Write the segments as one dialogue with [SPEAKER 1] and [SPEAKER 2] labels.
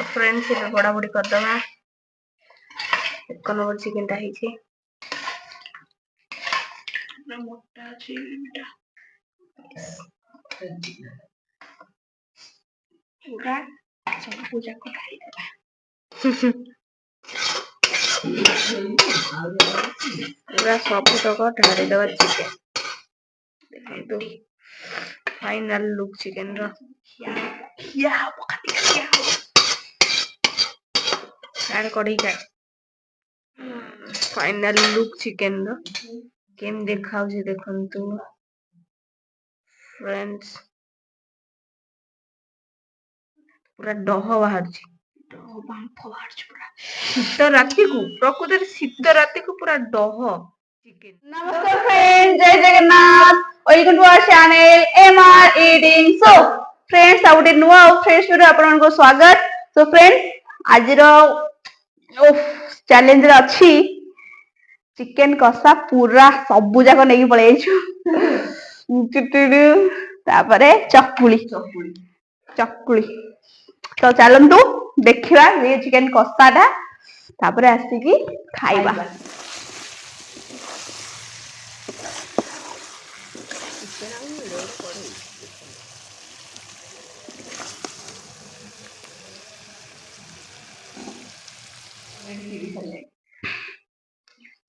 [SPEAKER 1] Friends ये बड़ा बड़ी कर दबा एक नंबर चिकन टा हिची ना मोटा चिकन पूरा सब पूजा को ढाई देबा पूरा सब तक ढाई देबा चिकन देखै तो फाइनल लुक चिकन रो क्या पकाती क्या यार कढ़ी का फाइनल लुक चिकन रो केम देखाउ जे देखंतु फ्रेंड्स पूरा डह बाहर डह बांफ बाहर पूरा शीत राति को प्रकृति शीत राति को पूरा डह चिकन
[SPEAKER 2] नमस्कार friends, Jai Jagannath. Welcome to our channel MR eating show. Friends आ गोटे नुआ और फ्रेश वीडियो आपन को स्वागत। सो फ्रेंड्स आज रो चैलेंज रे अछि चिकन कसा पूरा सबु जाक नेकी पळे छु टुटुडु तापरे चकुली चकुली तो चलंतु देखिबा ये चिकन कसाटा तापरे आसी की खाइबा।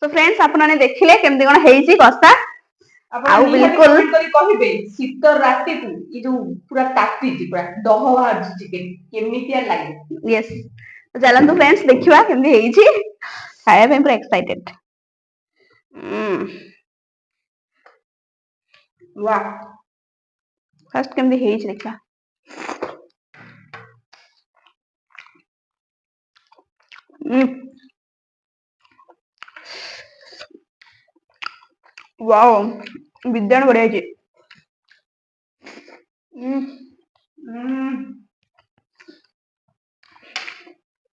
[SPEAKER 2] तो फ्रेंड्स आपने देखिले केमती कोन हेइची कसा
[SPEAKER 1] आउ बिल्कुल कहिबे शीत राति को ई जो पूरा ताती जी पूरा डह बाहर चिकन केमितिया लागे
[SPEAKER 2] यस तो चलंतु फ्रेंड्स देखिबा केमती हेइची खाया पे पूरा एक्साइटेड।
[SPEAKER 1] वाह
[SPEAKER 2] फर्स्ट केमती हेइची देखा वाओ विद्यान बढ़िया जी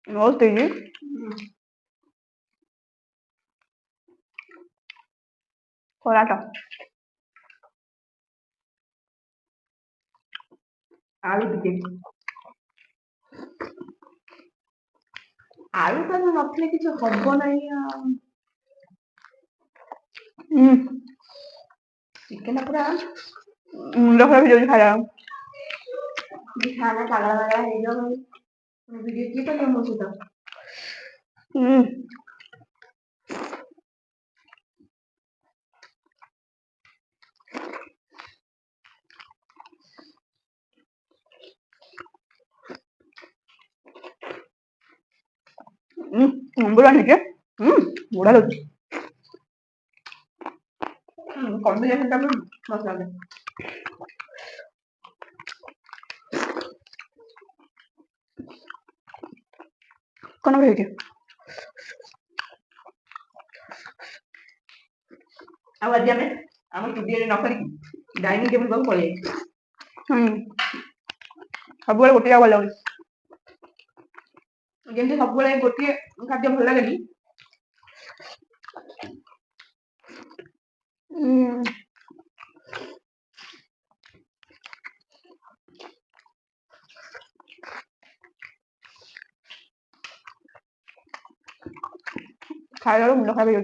[SPEAKER 2] बहुत तेजी पराठा
[SPEAKER 1] आलू टिके आलू तो नथले किछ हबो नाही चिकन पूरा
[SPEAKER 2] मुंडा खराब हो खाया
[SPEAKER 1] खाना पागला पागला हे जो वीडियो की तो मो सुदा
[SPEAKER 2] बुरा नहीं के बुरा लगे
[SPEAKER 1] कॉम्बिनेशन का मस्त लगे
[SPEAKER 2] कोन भेजे
[SPEAKER 1] आज आम स्टूडियो न करी डाइनिंग टेबल को पळे
[SPEAKER 2] सब बेले गोटे भल लगे
[SPEAKER 1] जेमती सब बेले गोटे खाद्य भल लागेनी
[SPEAKER 2] खाया मुंडा खराब हो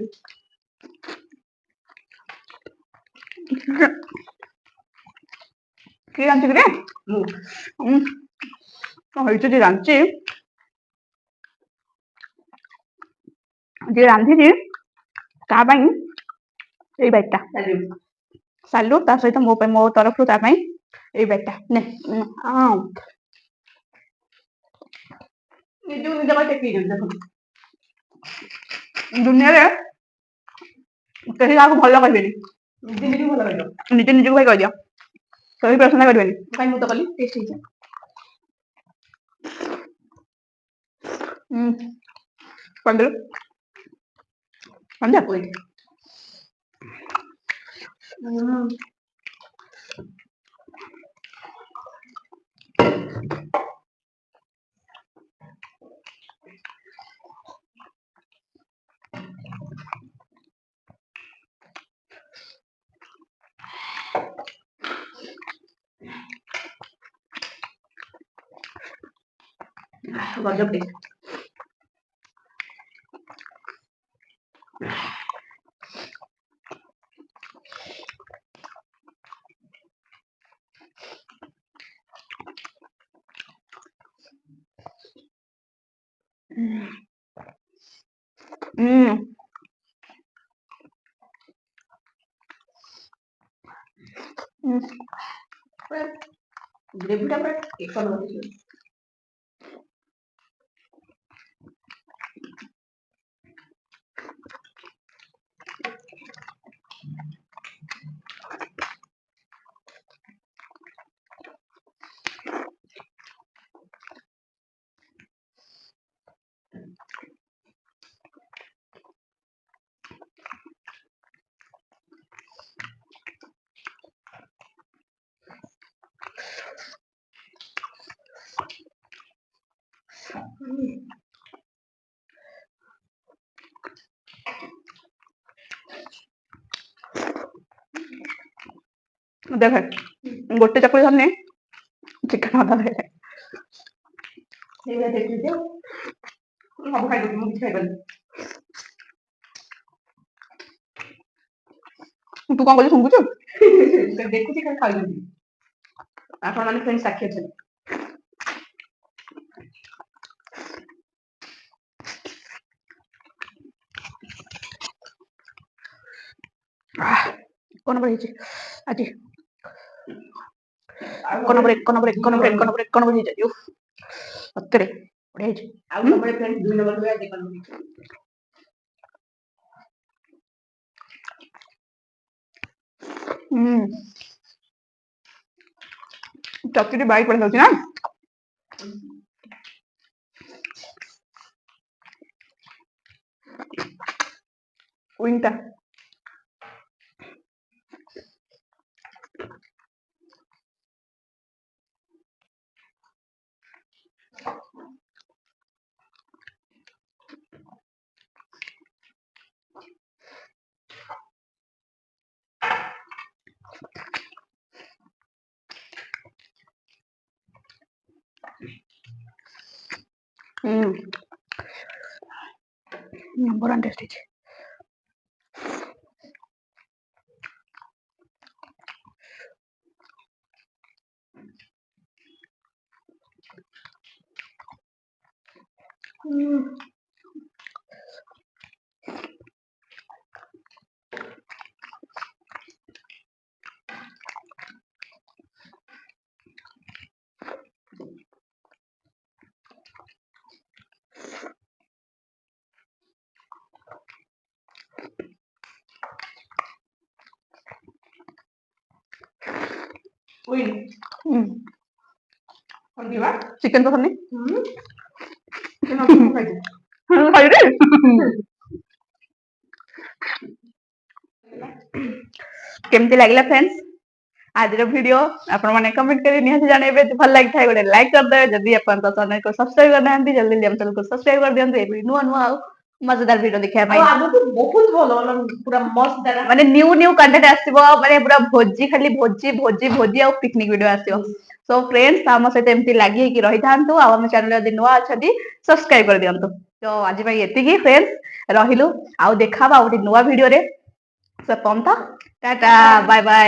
[SPEAKER 2] कि रांची रे होइतो जे रांची जे रांधी जी ता पई ए बैटा सालू ता सहित मो तरफ ता पई ए बैटा ने
[SPEAKER 1] निजु निज का टेकी देखो
[SPEAKER 2] दुनिया रे कहीं आपको भल कहबेनी
[SPEAKER 1] निजे भल लागो
[SPEAKER 2] निजे निजे भाई कह दिया कहीं प्रश्न करबेनी
[SPEAKER 1] भाई मु तो कली टेस्ट हिजे
[SPEAKER 2] पंद्रह पंद्रह
[SPEAKER 1] कोई
[SPEAKER 2] ଗଜବ ଟେଷ୍ଟ। ଗ୍ରେଭିଟା ପୁରା ଏକ ନମ୍ବର ହେଇଛି। ଦେଖେ ଗୋଟେ ଚକୁଳି ଧରିନି ଚିକେନ ଅଧା ଖାଇଲେ ସବୁ ଖାଇଦେବି ମୁଁ କିଛି ଖାଇପାରିନି। ତୁ କଣ କହୁଛୁ ଶୁଙ୍ଗୁଛୁ? ଦେଖୁଛି ଖାଲି ଖାଇଦେବି। ଆପଣ ମାନେ ଫ୍ରେଣ୍ଡ ସାକ୍ଷୀ ଅଛନ୍ତି। ଏକ ନମ୍ବର ହେଇଛି ଆଜି। ଏକ ନମ୍ବର ହେଇଛି ସତରେ ବଢିଆ ହେଇଛି। ଆଉ ସବୁବେଳେ ଫ୍ରେଣ୍ଡ 2 ନମ୍ବର ହୁଏ ଆଜି 1 ନମ୍ବର ହେଇଛି। ଚକିଟି ବାଇକ୍ ପଡି ଯାଉଛି ନା ଉଇଙ୍ଗଟା। नंबर 1 टेस्ट है। चिकन पसंद नहीं केमती लगिला फ्रेंड्स आज वीडियो आपण माने कमेंट करी निहाती जानेबे भल लागि थाए गोटे लाइक कर दे जदी अपन तो चैनल को सब्सक्राइब कर देंती जल्दी जल्दी हम चैनल को सब्सक्राइब कर दियंतु ए नुआ नुआ मजेदार वीडियो देखिया भाई आगु तो बहुत भलो पूरा मस्त माने न्यू कंटेंट आसीबो माने पूरा भोजी खाली भोजी और पिकनिक वीडियो आसीबो सो फ्रेंड्स हम सहित एमती लागि कि रही थांतु आ हम चैनल यदि नुआ अछती सब्सक्राइब कर दियंतु तो आज भाई एतिकी फ्रेंड्स रहिलु आ देखाबा गोटे नुआ वीडियो रे से पंता टाटा बाय बाय।